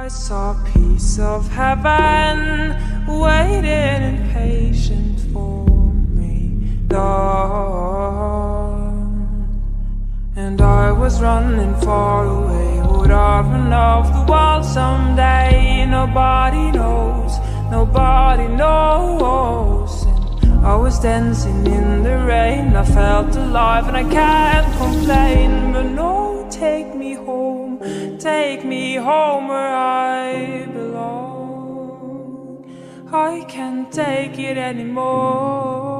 I saw a piece of heaven waiting impatient for me, Lord. And I was running far away. Would I run off the world someday? Nobody knows, nobody knows. And I was dancing in the rain. I felt alive and I can't complain. But no, take me home where I belong. I can't take it anymore.